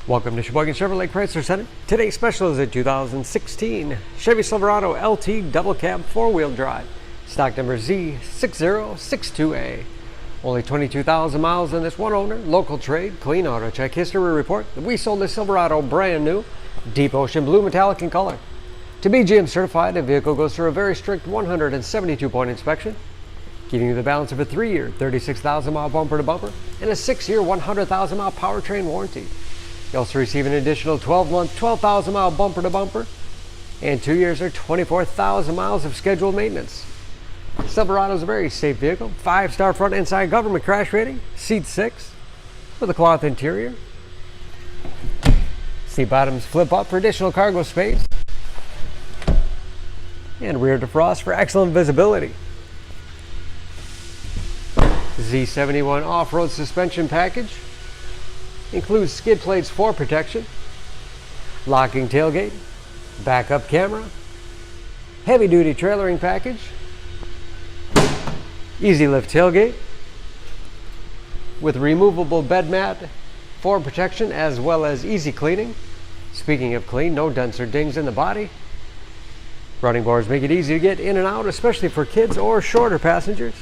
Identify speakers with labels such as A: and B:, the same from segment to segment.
A: Welcome to Sheboygan Chevrolet Chrysler Center. Today's special is a 2016 Chevy Silverado LT double cab four-wheel drive. Stock number Z6062A. Only 22,000 miles in this one owner, local trade, clean auto check history report that we sold this Silverado brand new, deep ocean blue metallic in color. To be GM certified, the vehicle goes through a very strict 172-point inspection, giving you the balance of a 3-year, 36,000-mile bumper-to-bumper and a 6-year, 100,000-mile powertrain warranty. You also receive an additional 12-month, 12,000-mile bumper-to-bumper and 2 years or 24,000 miles of scheduled maintenance. Silverado is a very safe vehicle. 5-star front and side government crash rating. Seat 6 with a cloth interior. Seat bottoms flip up for additional cargo space. And rear defrost for excellent visibility. Z71 off-road suspension package includes skid plates for protection, locking tailgate, backup camera, heavy-duty trailering package, easy lift tailgate with removable bed mat for protection as well as easy cleaning. Speaking of clean, no dents or dings in the body. Running boards make it easy to get in and out, especially for kids or shorter passengers.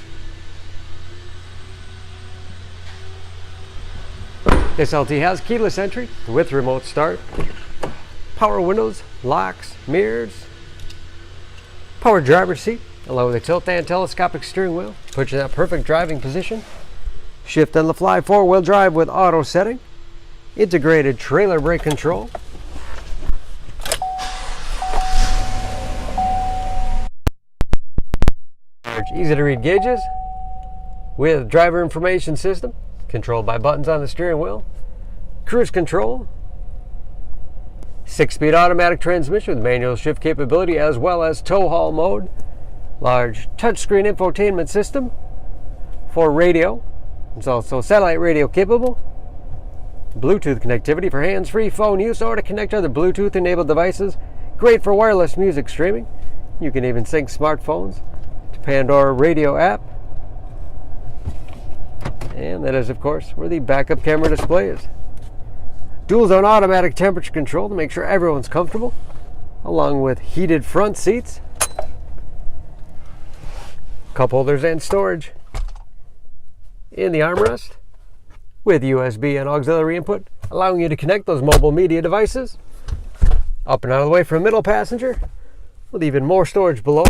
A: This LT has keyless entry with remote start, power windows, locks, mirrors, power driver's seat, along with a tilt and telescopic steering wheel, puts you in that perfect driving position. Shift on the fly four-wheel drive with auto setting, integrated trailer brake control, easy to read gauges with driver information system, controlled by buttons on the steering wheel, cruise control, 6-speed automatic transmission with manual shift capability as well as tow haul mode, large touchscreen infotainment system for radio. It's also satellite radio capable, Bluetooth connectivity for hands-free phone use or to connect other Bluetooth enabled devices, great for wireless music streaming. You can even sync smartphones to Pandora radio app. And that is, of course, where the backup camera display is. Dual zone automatic temperature control to make sure everyone's comfortable, along with heated front seats, cup holders and storage in the armrest with USB and auxiliary input, allowing you to connect those mobile media devices. Up and out of the way for a middle passenger with even more storage below.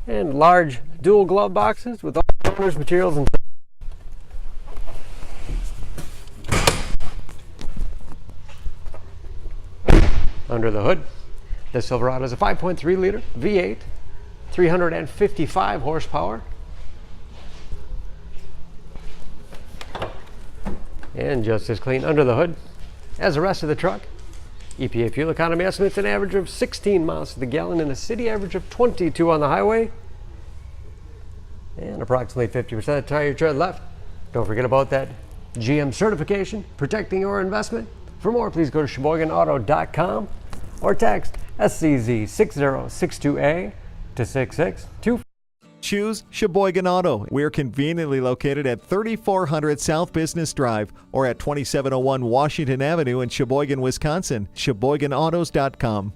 A: And large dual glove boxes with all the owner's materials and under the hood. The Silverado is a 5.3 liter V8, 355 horsepower, and just as clean under the hood as the rest of the truck. EPA fuel economy estimates an average of 16 miles to the gallon in the city, average of 22 on the highway, and approximately 50% of the tire tread left. Don't forget about that GM certification, protecting your investment. For more, please go to SheboyganAuto.com or text SCZ6062A to 662.
B: Choose Sheboygan Auto. We're conveniently located at 3400 South Business Drive or at 2701 Washington Avenue in Sheboygan, Wisconsin. SheboyganAutos.com.